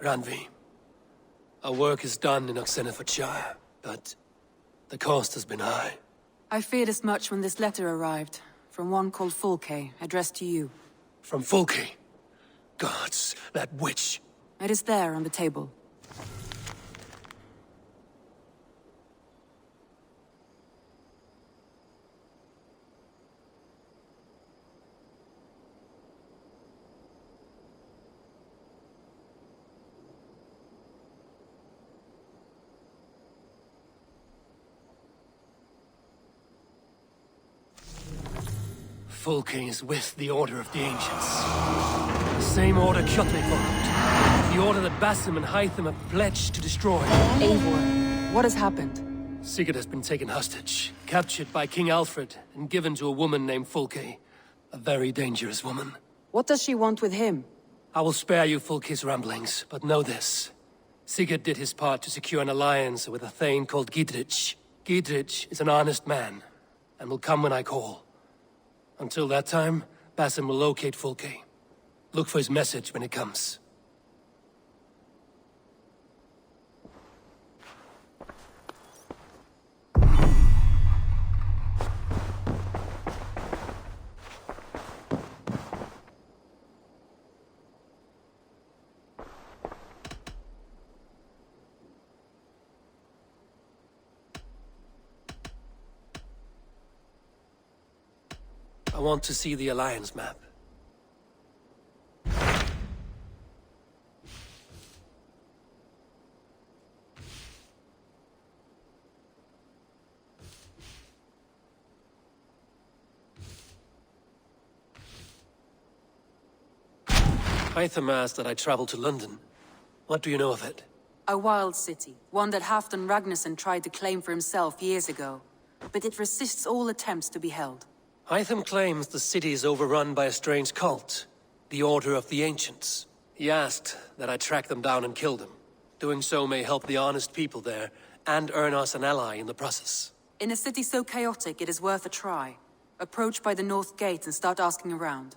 Ranvi. Our work is done in Oxenfordshire, but the cost has been high. I feared as much when this letter arrived, from one called Fulke, addressed to you. From Fulke? Gods, that witch! It is there on the table. Fulke is with the Order of the Ancients. The same order Kjotve followed. The order that Basim and Hytham have pledged to destroy. Eivor, what has happened? Sigurd has been taken hostage, captured by King Alfred, and given to a woman named Fulke. A very dangerous woman. What does she want with him? I will spare you Fulke's ramblings, but know this. Sigurd did his part to secure an alliance with a thane called Gidrich. Gidrich is an honest man, and will come when I call. Until that time, Basim will locate Fulke. Look for his message when it comes. I want to see the Alliance map. Hytham asked that I travel to London. What do you know of it? A wild city, one that Halfdan Ragnarsson tried to claim for himself years ago. But it resists all attempts to be held. Hytham claims the city is overrun by a strange cult, the Order of the Ancients. He asked that I track them down and kill them. Doing so may help the honest people there, and earn us an ally in the process. In a city so chaotic, it is worth a try. Approach by the North Gate and start asking around.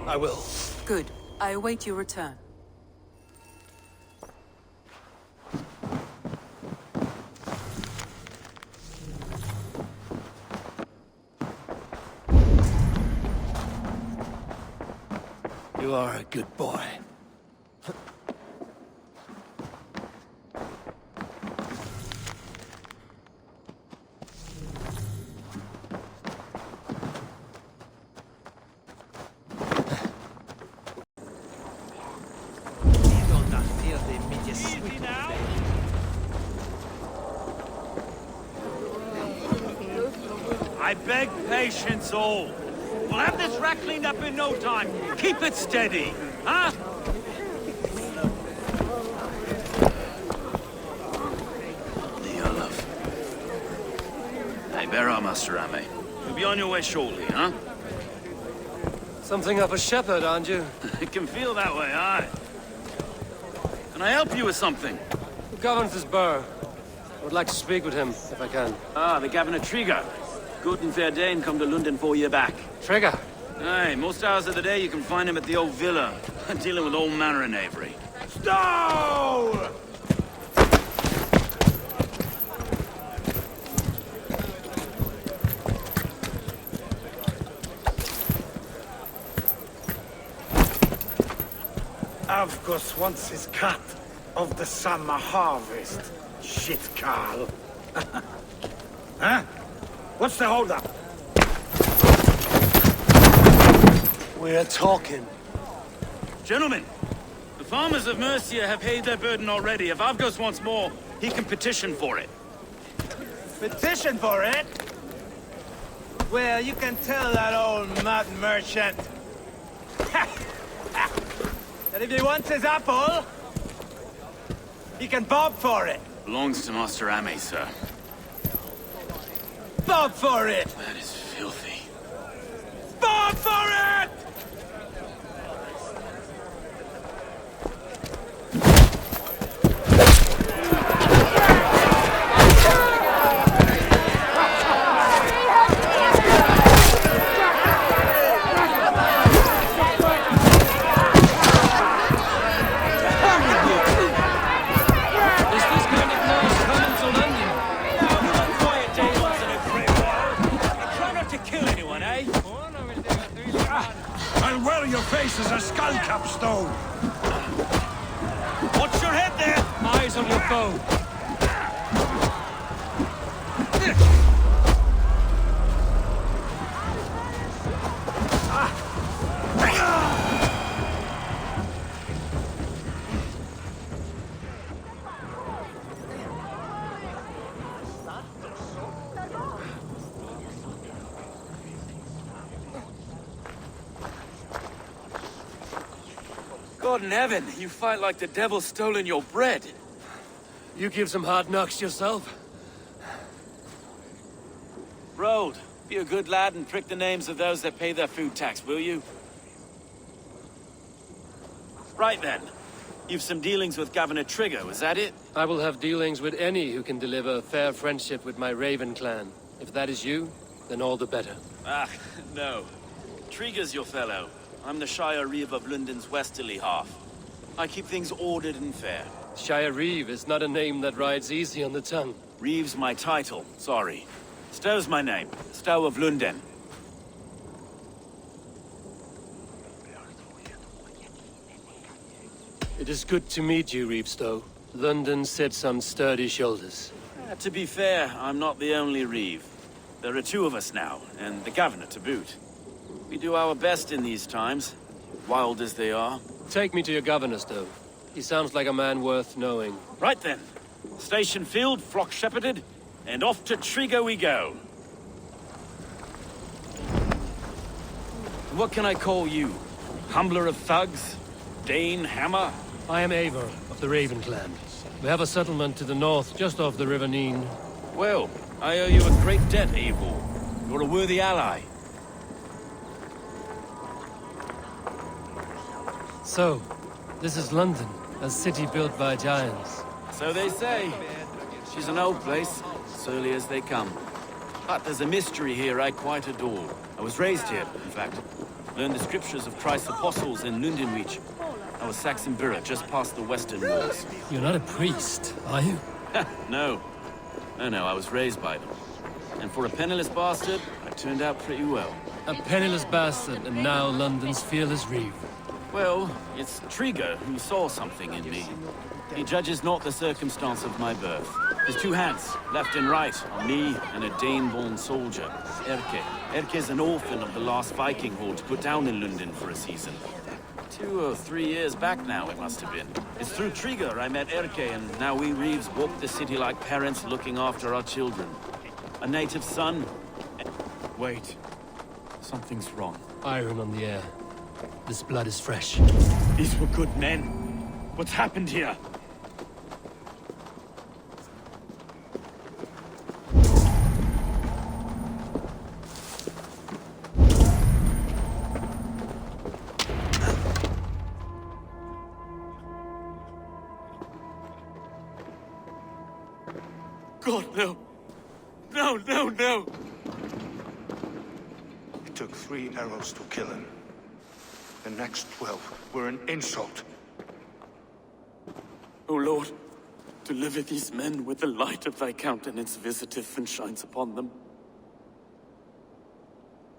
I will. Good. I await your return. You are a good boy. I beg patience all. We'll have this rack cleaned up in no time. Keep it steady, huh? Hey, Bera, Master Ame. You'll be on your way shortly, huh? Something of a shepherd, aren't you? It can feel that way, aye. Can I help you with something? Who governs this burgh? I would like to speak with him, if I can. Ah, the Governor Trigger. Good and fair Dane come to London 4 year back. Trigger? Aye, most hours of the day you can find him at the old villa, dealing with all manner of knavery. Stone! Avgos wants his cut of the summer harvest. Shit, Carl. Huh? What's the holdup? We're talking. Gentlemen, the farmers of Mercia have paid their burden already. If Avgos wants more, he can petition for it. Petition for it? Well, you can tell that old mud merchant that if he wants his apple, he can bob for it. Belongs to Master Ame, sir. Bob for it! That is filthy. Bob for it! skull cap, Stowe! Watch your head there! Eyes on your foe! God in heaven, you fight like the devil's stolen your bread. You give some hard knocks yourself. Road, be a good lad and prick the names of those that pay their food tax, will you? Right then. You've some dealings with Governor Trigger, was that it? I will have dealings with any who can deliver fair friendship with my Raven clan. If that is you, then all the better. Ah, no. Trigger's your fellow. I'm the Shire Reeve of London's westerly half. I keep things ordered and fair. Shire Reeve is not a name that rides easy on the tongue. Reeve's my title, sorry. Stow's my name. Stow of London. It is good to meet you, Reeve Stowe. London sits on sturdy shoulders. To be fair, I'm not the only Reeve. There are two of us now, and the Governor to boot. We do our best in these times, wild as they are. Take me to your governor, Stowe. He sounds like a man worth knowing. Right then. Station filled, flock shepherded, and off to Trigo we go. What can I call you? Humbler of thugs? Dane Hammer? I am Eivor of the Raven clan. We have a settlement to the north, just off the River Neen. Well, I owe you a great debt, Eivor. You're a worthy ally. So, this is London, a city built by giants. So they say. She's an old place, surly as they come. But there's a mystery here I quite adore. I was raised here, in fact. Learned the scriptures of Christ's apostles in Lundenreach. I was Saxon Borough, just past the western walls. You're not a priest, are you? No. No, I was raised by them. And for a penniless bastard, I turned out pretty well. A penniless bastard, and now London's fearless Reeve. Well, it's Trigger who saw something in me. He judges not the circumstance of my birth. His two hands, left and right, on me and a Dane-born soldier, Erke. Erke's an orphan of the last Viking horde put down in London for a season. 2 or 3 years back now, it must have been. It's through Trigger I met Erke, and now we Reeves walk the city like parents looking after our children. A native son... Wait. Something's wrong. Iron on the air. This blood is fresh. These were good men. What's happened here? God, no. No. It took 3 arrows to kill him. The next 12 were an insult. O Lord, deliver these men with the light of thy countenance visiteth and shines upon them.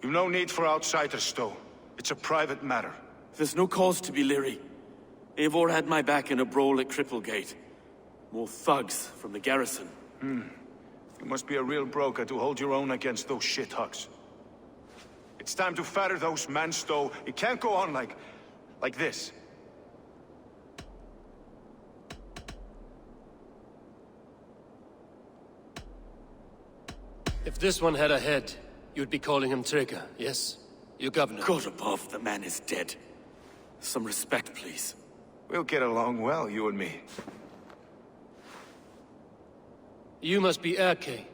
You've no need for outsiders, Stowe. It's a private matter. There's no cause to be leery. Eivor had my back in a brawl at Cripplegate. More thugs from the garrison. You must be a real broker to hold your own against those shithugs. It's time to fetter those men, Stowe. It can't go on like this. If this one had a head, you'd be calling him Trigger, yes? Your governor. God above, the man is dead. Some respect, please. We'll get along well, you and me. You must be Erke,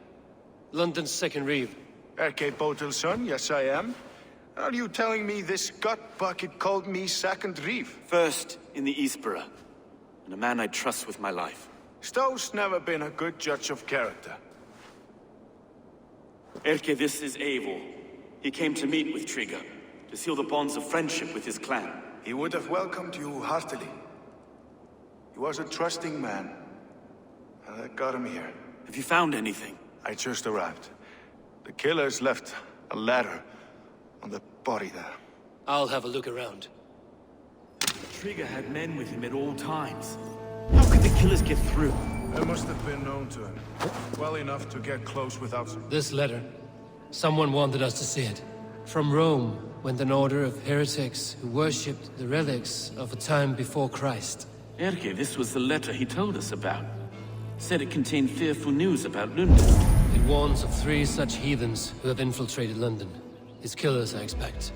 London's second Reeve. Erke Botel's son, yes I am. Are you telling me this gut bucket called me second Reeve? First in the Eastborough, and a man I trust with my life. Stowe's never been a good judge of character. Erke, this is Eivor. He came to meet with Trigger, to seal the bonds of friendship with his clan. He would have welcomed you heartily. He was a trusting man, and I got him here. Have you found anything? I just arrived. The killers left a ladder on the body there. I'll have a look around. Trigger had men with him at all times. How could the killers get through? They must have been known to him. Well enough to get close without... This letter. Someone wanted us to see it. From Rome went an order of heretics who worshipped the relics of a time before Christ. Erke, this was the letter he told us about. Said it contained fearful news about London. It warns of 3 such heathens who have infiltrated London. His killers, I expect.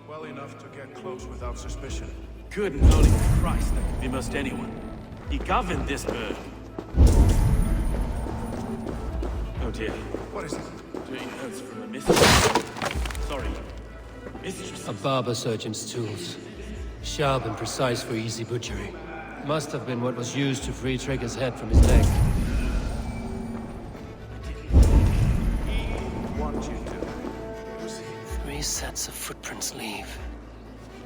Well enough to get close without suspicion. Good and holy Christ, that could be most anyone. He governed this bird. Oh dear. What is it? Doing notes from a mistress. Sorry. Mistress. A barber surgeon's tools. Sharp and precise for easy butchery. Must have been what was used to free Trigger's head from his neck. Want you to... 3 sets of footprints leave.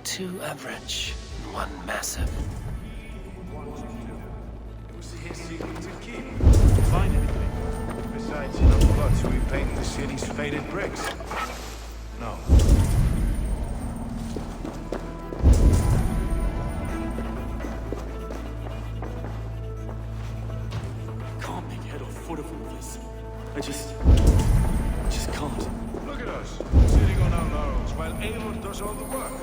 2 average, and 1 massive. His secret to keep. Find anything? Besides enough blood to repaint the city's faded bricks. No. Can't make head or foot of all this. I just can't. Look at us, sitting on our laurels while Aloy does all the work.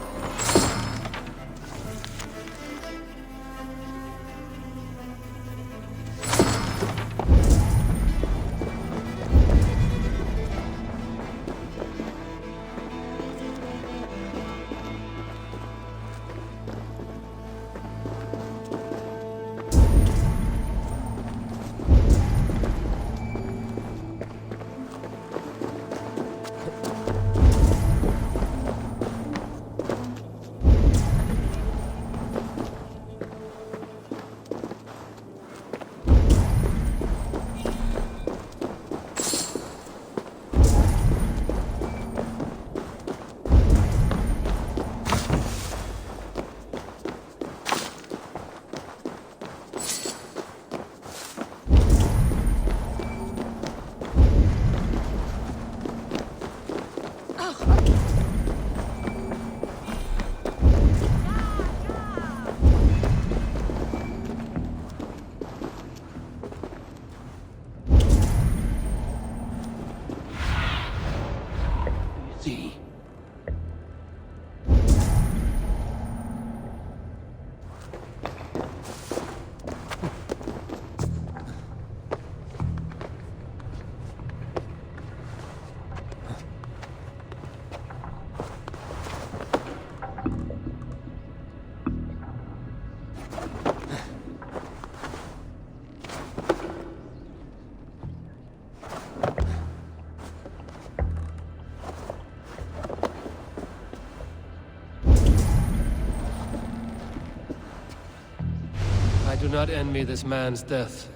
I do not envy this man's death.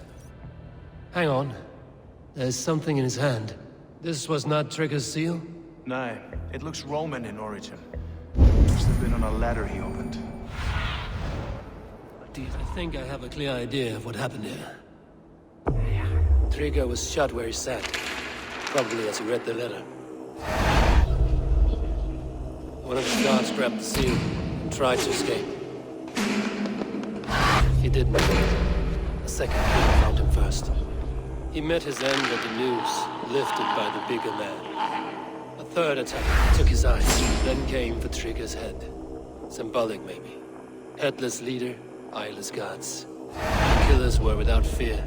Hang on. There's something in his hand. This was not Trigger's seal? No, it looks Roman in origin. Must have been on a ladder he opened. I think I have a clear idea of what happened here. Trigger was shot where he sat. Probably as he read the letter. One of the guards grabbed the seal and tried to escape. He didn't. A second killer found him first. He met his end at the noose, lifted by the bigger man. A third attack took his eyes, then came for Trigger's head. Symbolic, maybe. Headless leader, eyeless guards. The killers were without fear.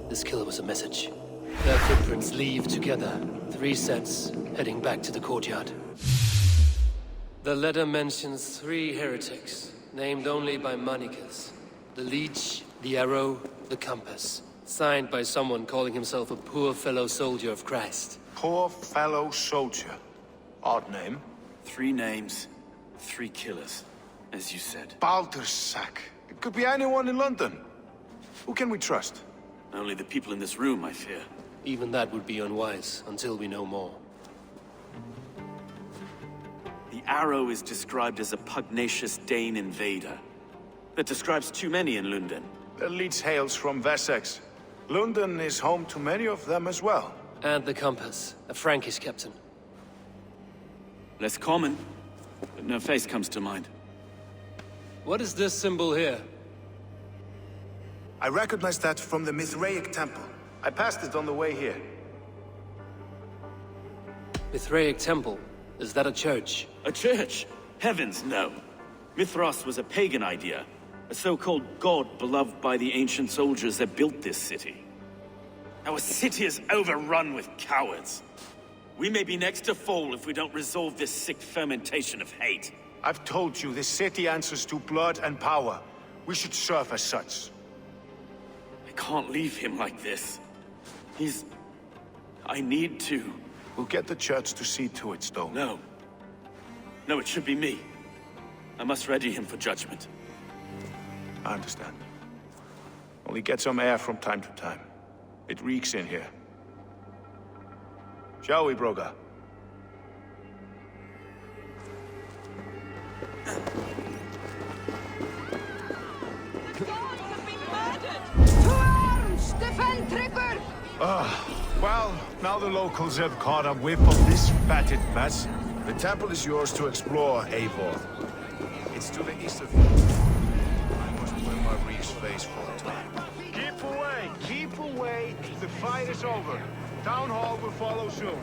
This kill was a message. Their footprints leave together, 3 sets, heading back to the courtyard. The letter mentions 3 heretics, named only by monikers. The leech, the arrow, the compass. Signed by someone calling himself a poor fellow soldier of Christ. Poor fellow soldier. Odd name. 3 names, 3 killers, as you said. Baldersack. It could be anyone in London. Who can we trust? Only the people in this room, I fear. Even that would be unwise, until we know more. The arrow is described as a pugnacious Dane invader. That describes too many in London. The leech hails from Wessex. London is home to many of them as well. And the compass, a Frankish captain. Less common, but no face comes to mind. What is this symbol here? I recognize that from the Mithraic temple. I passed it on the way here. Mithraic temple? Is that a church? A church? Heavens, no. Mithras was a pagan idea. A so-called god beloved by the ancient soldiers that built this city. Our city is overrun with cowards. We may be next to fall if we don't resolve this sick fermentation of hate. I've told you, this city answers to blood and power. We should serve as such. I can't leave him like this. I need to. We'll get the church to see to it, Stone. No. No, it should be me. I must ready him for judgment. I understand. Only get some air from time to time. It reeks in here. Shall we, Broga? Well, now the locals have caught a whiff of this fatted mess. The temple is yours to explore, Eivor. It's to the east of you. I must win my Reeve's face for a time. Keep away! Keep away! The fight is over. Town Hall will follow soon.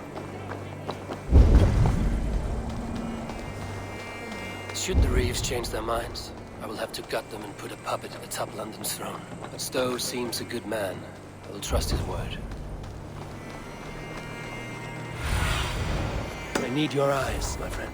Should the Reeves change their minds, I will have to gut them and put a puppet atop London's throne. But Stowe seems a good man. I will trust his word. I need your eyes, my friend.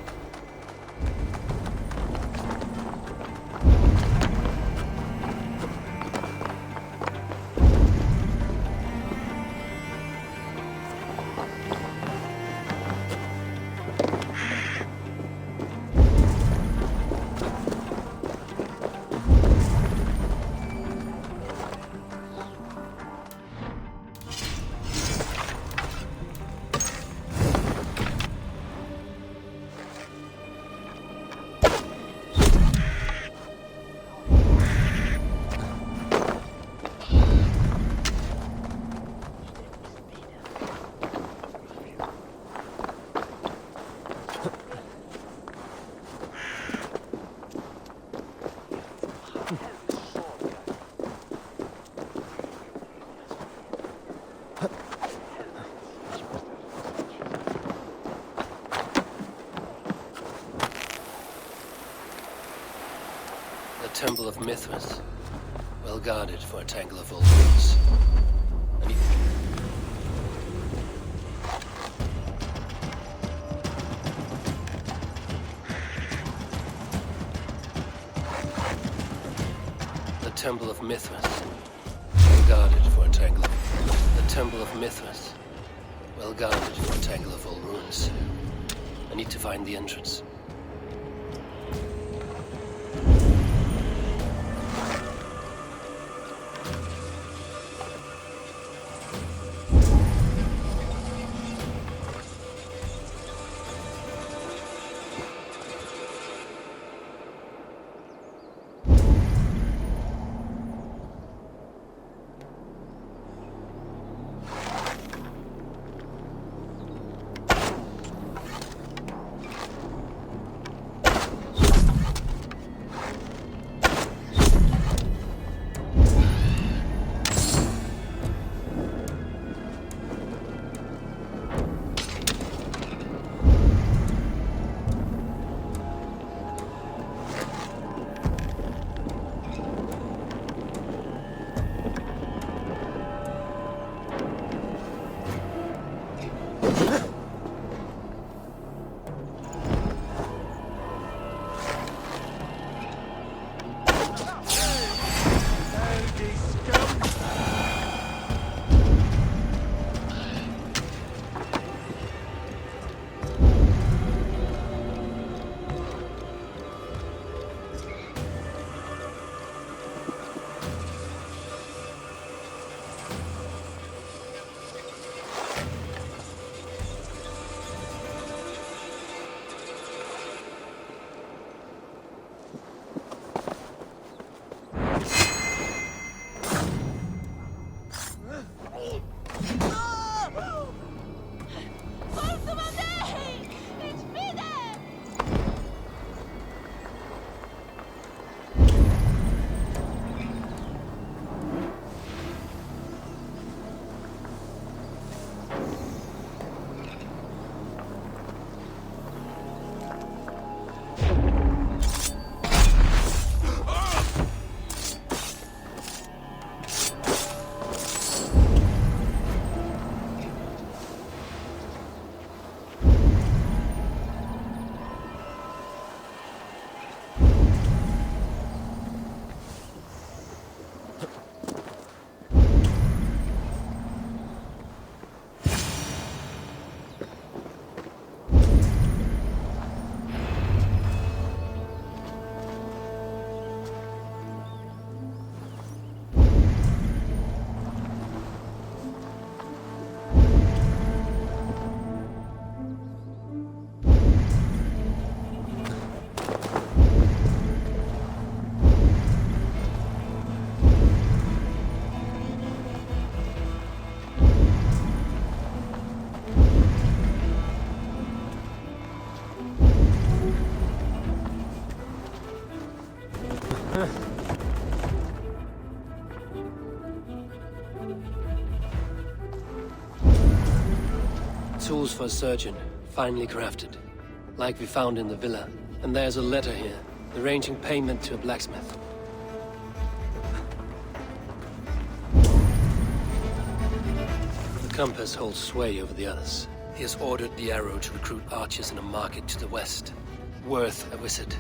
Temple of Mithras, well guarded for a tangle of old ruins. The Temple of Mithras, well guarded for a tangle. The Temple of Mithras, well guarded for a tangle of old ruins. I need to find the entrance. Tools for a surgeon, finely crafted. Like we found in the villa. And there's a letter here, arranging payment to a blacksmith. The compass holds sway over the others. He has ordered the arrow to recruit archers in a market to the west. Worth a visit.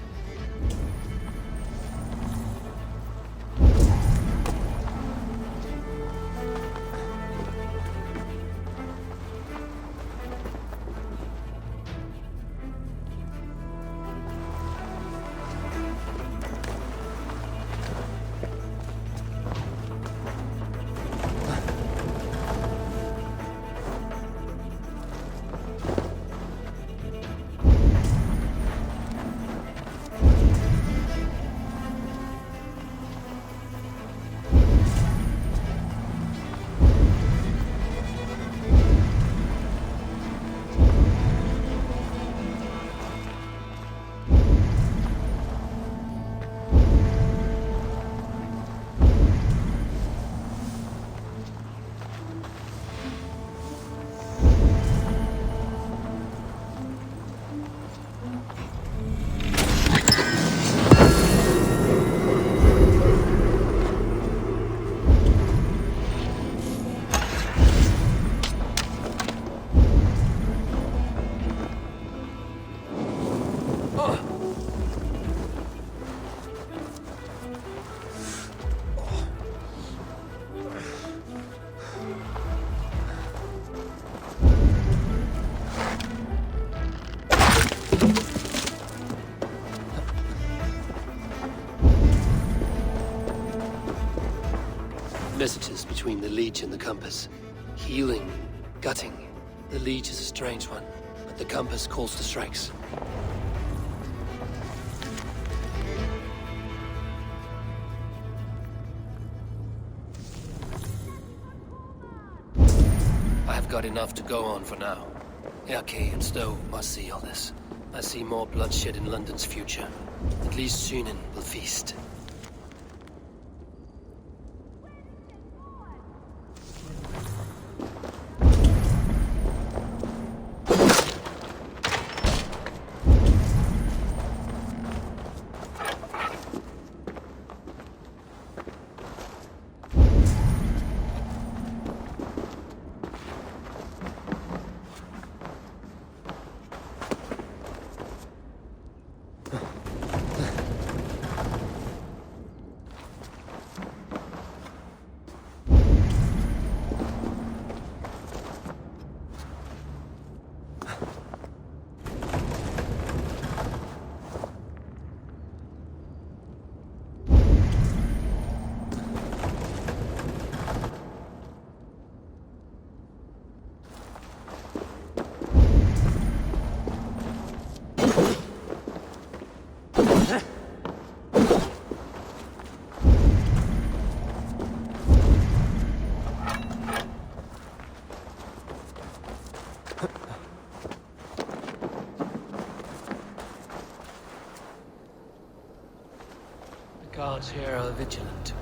Messages between the leech and the compass. Healing, gutting. The leech is a strange one, but the compass calls to strikes. I have got enough to go on for now. Erke and Stowe must see all this. I see more bloodshed in London's future. At least Sunan will feast. Guards here are vigilant.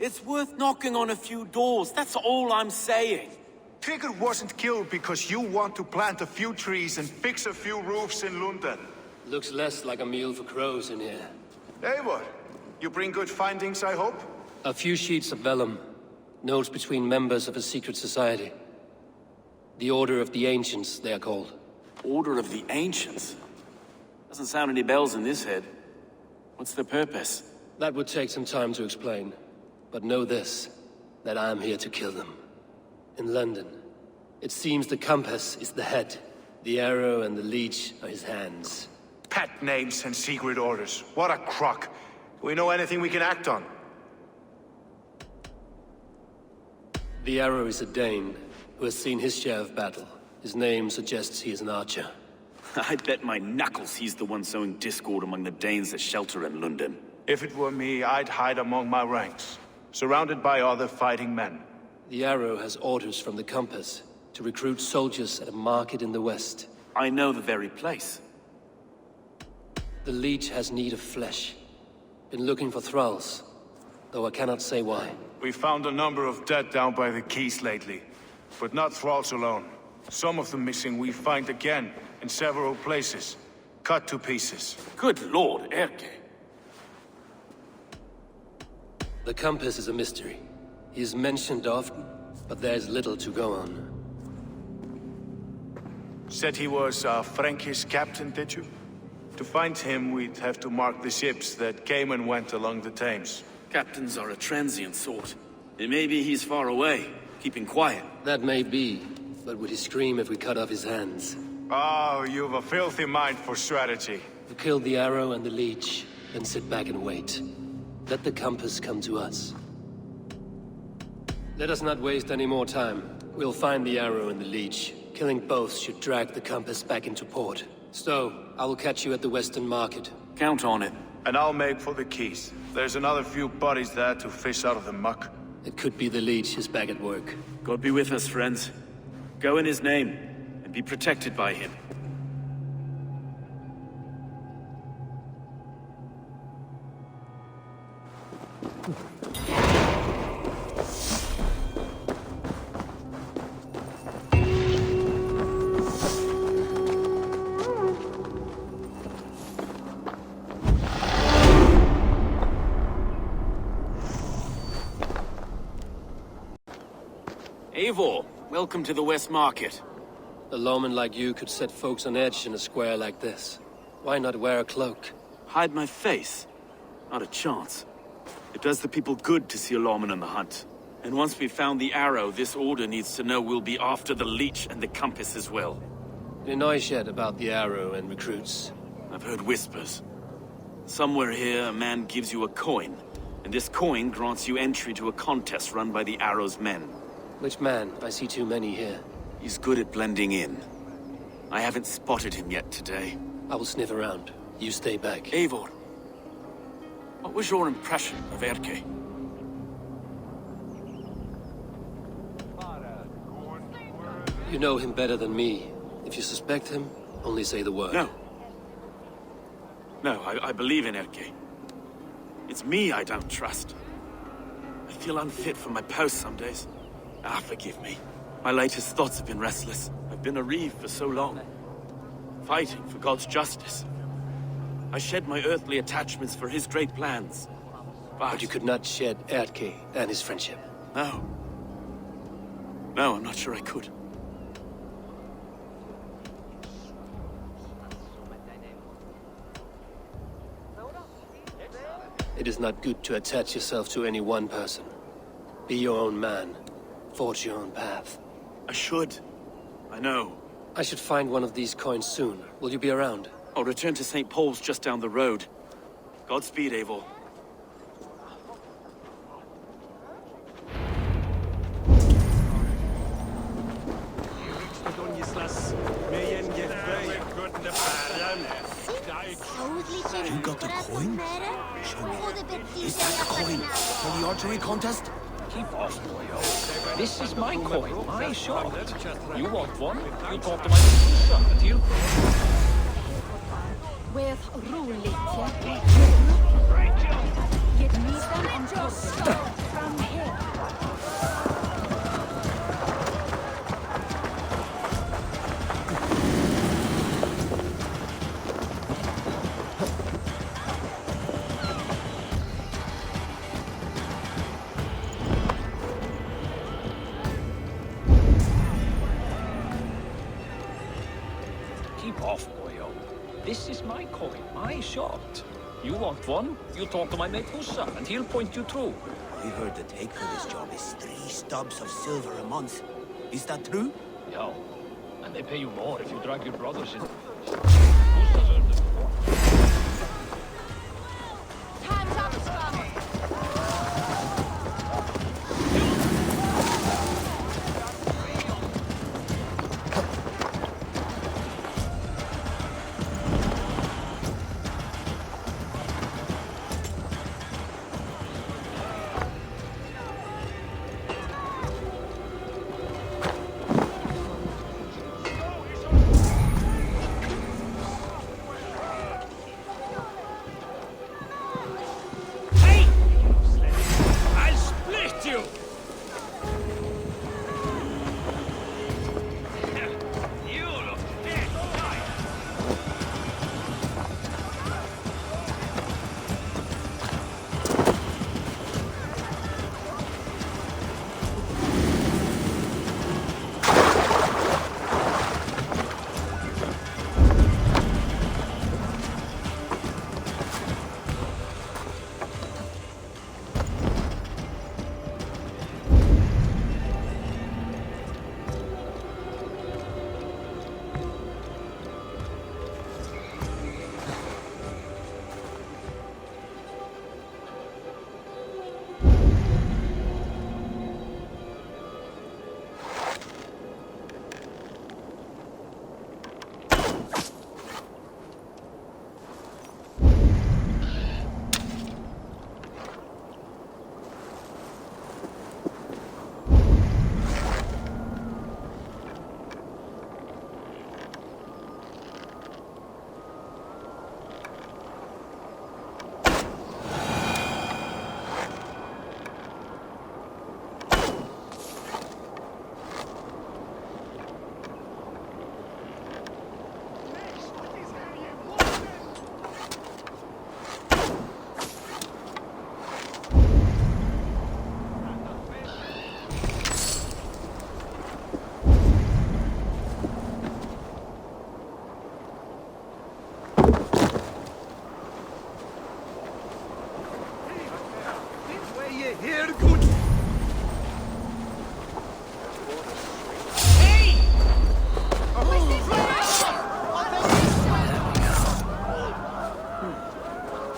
It's worth knocking on a few doors, that's all I'm saying. Trigger wasn't killed because you want to plant a few trees and fix a few roofs in London. Looks less like a meal for crows in here. Eivor, you bring good findings, I hope? A few sheets of vellum. Notes between members of a secret society. The Order of the Ancients, they are called. Order of the Ancients? Doesn't sound any bells in this head. What's their purpose? That would take some time to explain. But know this, that I am here to kill them. In London, it seems the compass is the head. The arrow and the leech are his hands. Pet names and secret orders. What a crock. Do we know anything we can act on? The arrow is a Dane, who has seen his share of battle. His name suggests he is an archer. I bet my knuckles he's the one sowing discord among the Danes that shelter in London. If it were me, I'd hide among my ranks, surrounded by other fighting men. The arrow has orders from the compass to recruit soldiers at a market in the west. I know the very place. The leech has need of flesh. Been looking for thralls, though I cannot say why. We found a number of dead down by the quays lately, but not thralls alone. Some of the missing we find again in several places, cut to pieces. Good lord, Erke. The compass is a mystery. He is mentioned often, but there is little to go on. Said he was a Frankish captain, did you? To find him, we'd have to mark the ships that came and went along the Thames. Captains are a transient sort. It may be he's far away, keeping quiet. That may be, but would he scream if we cut off his hands? Oh, you've a filthy mind for strategy. We kill the arrow and the leech, then sit back and wait. Let the compass come to us. Let us not waste any more time. We'll find the arrow and the leech. Killing both should drag the compass back into port. So, I will catch you at the Western Market. Count on it. And I'll make for the quays. There's another few bodies there to fish out of the muck. It could be the leech is back at work. God be with us, friends. Go in his name, and be protected by him. Eivor, welcome to the West Market. A lawman like you could set folks on edge in a square like this. Why not wear a cloak? Hide my face? Not a chance. It does the people good to see a lawman on the hunt. And once we've found the arrow, this order needs to know we'll be after the leech and the compass as well. Any noise yet about the arrow and recruits? I've heard whispers. Somewhere here, a man gives you a coin, and this coin grants you entry to a contest run by the arrow's men. Which man? I see too many here. He's good at blending in. I haven't spotted him yet today. I will sniff around. You stay back. Eivor, what was your impression of Erke? You know him better than me. If you suspect him, only say the word. No. No, I believe in Erke. It's me I don't trust. I feel unfit for my post some days. Forgive me. My latest thoughts have been restless. I've been a reeve for so long. Fighting for God's justice. I shed my earthly attachments for his great plans. But you could not shed Erke and his friendship. No. No, I'm not sure I could. It is not good to attach yourself to any one person. Be your own man. Forge your own path. I should. I know. I should find one of these coins soon. Will you be around? I'll return to St. Paul's just down the road. Godspeed, Eivor. You got the coin? Show me. Is that the coin for the archery contest? Keep off, boyo. This is my coin, my shot. You want one? You talk to my son, at you. With roligt. Get me them on keep off, boyo. This is my coin, my shot. You want one? You talk to my mate Hussa, and he'll point you through. I heard the take for this job is 3 stubs of silver a month. Is that true? Yeah, and they pay you more if you drag your brothers in. Hussa's earned it before. Time's up, scum!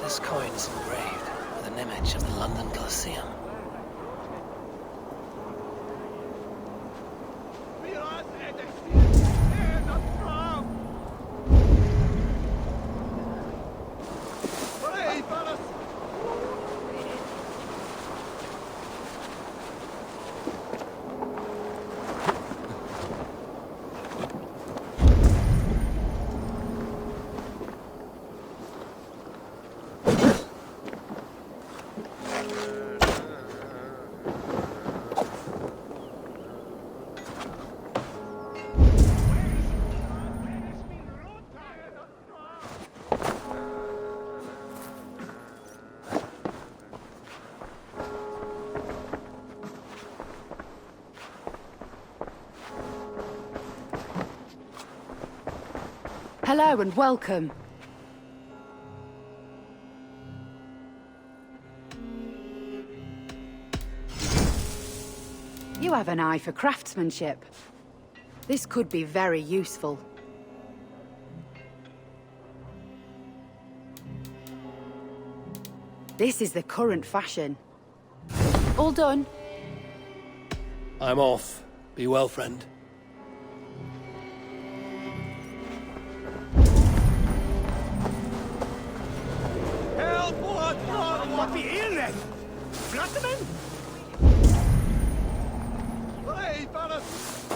This coin is engraved with an image of the London Colosseum. Hello and welcome. You have an eye for craftsmanship. This could be very useful. This is the current fashion. All done? I'm off. Be well, friend. Wat wie inlet? Flatterman? Hey, Paris!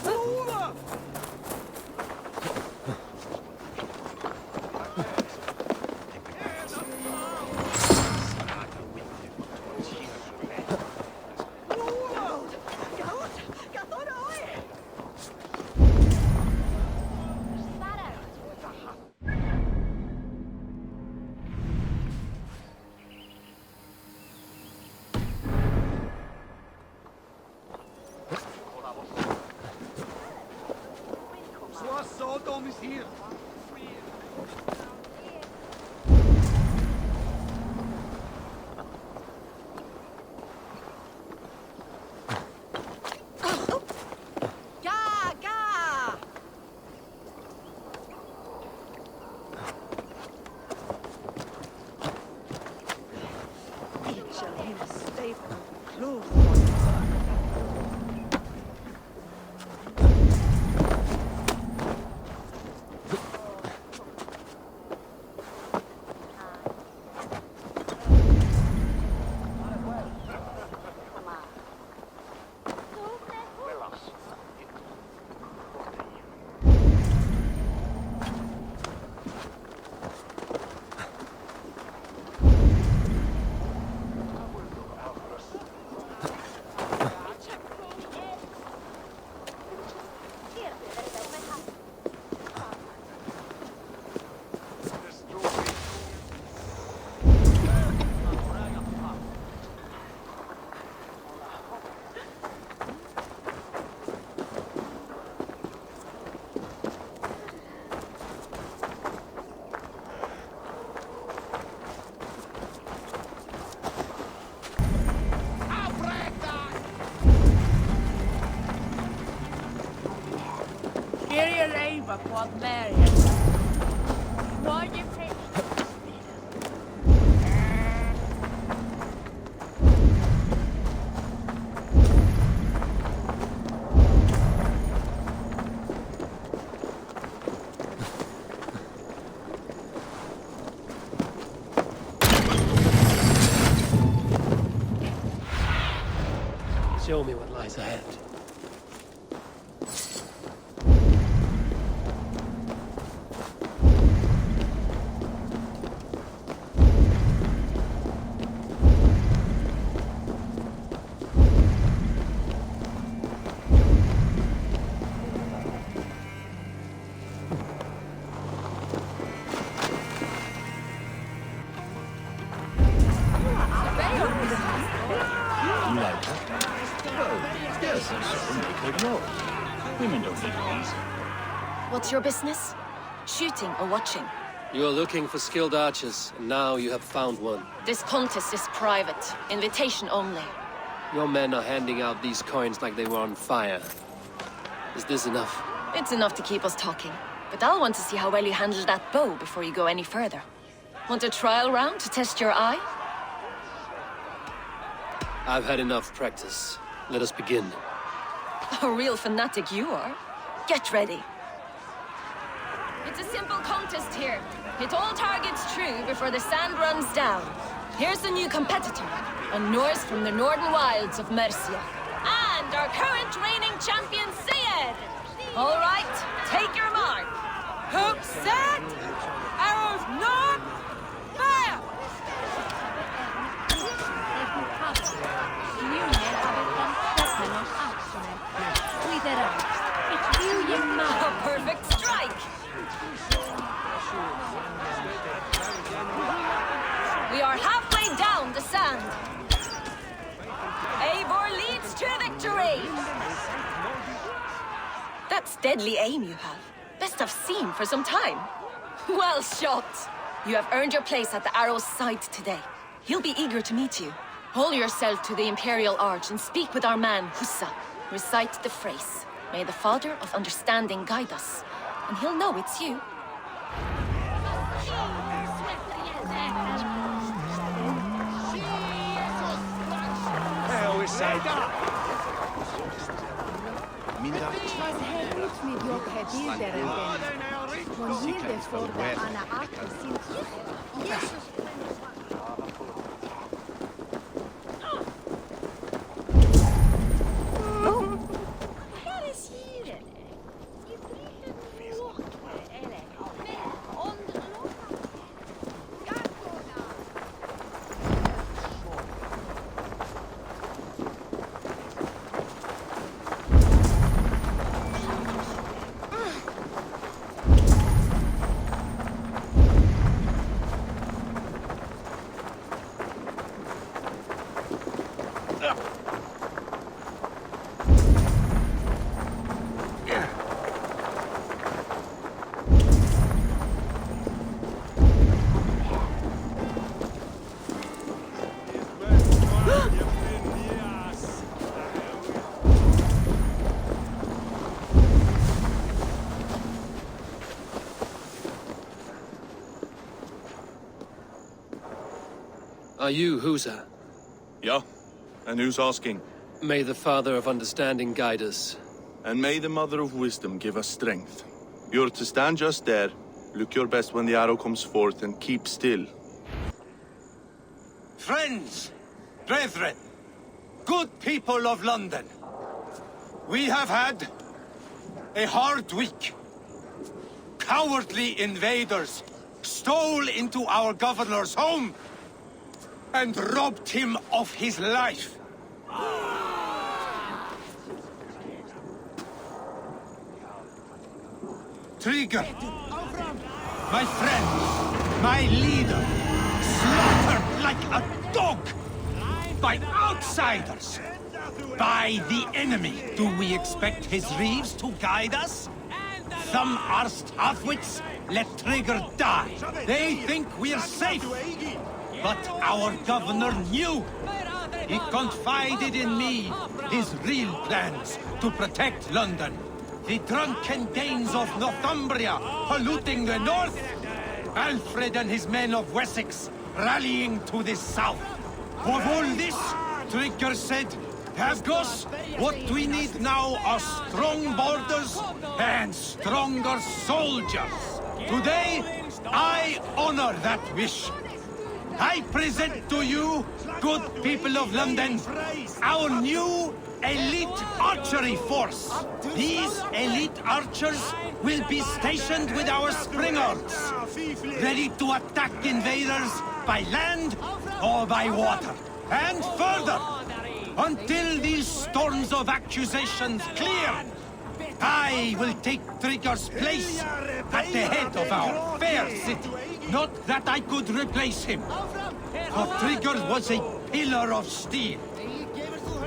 Move! Sodom is here. What Marion? What you think? Show me what lies ahead. You like that? Oh, yes, I saw them make a roll. Women don't need these. What's your business? Shooting or watching? You are looking for skilled archers, and now you have found one. This contest is private. Invitation only. Your men are handing out these coins like they were on fire. Is this enough? It's enough to keep us talking. But I'll want to see how well you handle that bow before you go any further. Want a trial round to test your eye? I've had enough practice. Let us begin. A real fanatic you are. Get ready. It's a simple contest here. Hit all targets true before the sand runs down. Here's the new competitor, a Norse from the northern wilds of Mercia. And our current reigning champion, Sayed! All right, take your mark. Hook set! Arrows north! Fire! A perfect strike! We are halfway down the sand. Eivor leads to victory! That's deadly aim you have. Best I've seen for some time. Well shot! You have earned your place at the arrow's side today. He'll be eager to meet you. Hold yourself to the Imperial Arch and speak with our man, Hussa. Recite the phrase. May the Father of Understanding guide us. And he'll know it's you. Are you Husa? Yeah. And who's asking? May the Father of Understanding guide us. And may the Mother of Wisdom give us strength. You're to stand just there, look your best when the arrow comes forth, and keep still. Friends, brethren, good people of London, we have had a hard week. Cowardly invaders stole into our governor's home and robbed him of his life. Trigger, my friend, my leader, slaughtered like a dog by outsiders, by the enemy. Do we expect his reeves to guide us? Some arsed halfwits let Trigger die. They think we're safe. But our governor knew. He confided in me his real plans to protect London. The drunken Danes of Northumbria polluting the north. Alfred and his men of Wessex rallying to the south. Of all this, Trigger said, Havgos, what we need now are strong borders and stronger soldiers. Today, I honor that wish. I present to you, good people of London, our new elite archery force. These elite archers will be stationed with our springards, ready to attack invaders by land or by water. And further, until these storms of accusations clear, I will take Trigger's place at the head of our fair city. Not that I could replace him, for Trigger was a pillar of steel.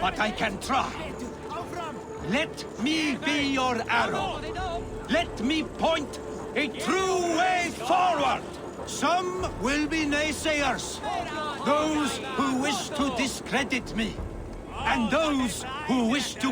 But I can try. Let me be your arrow. Let me point a true way forward. Some will be naysayers, those who wish to discredit me, and those who wish to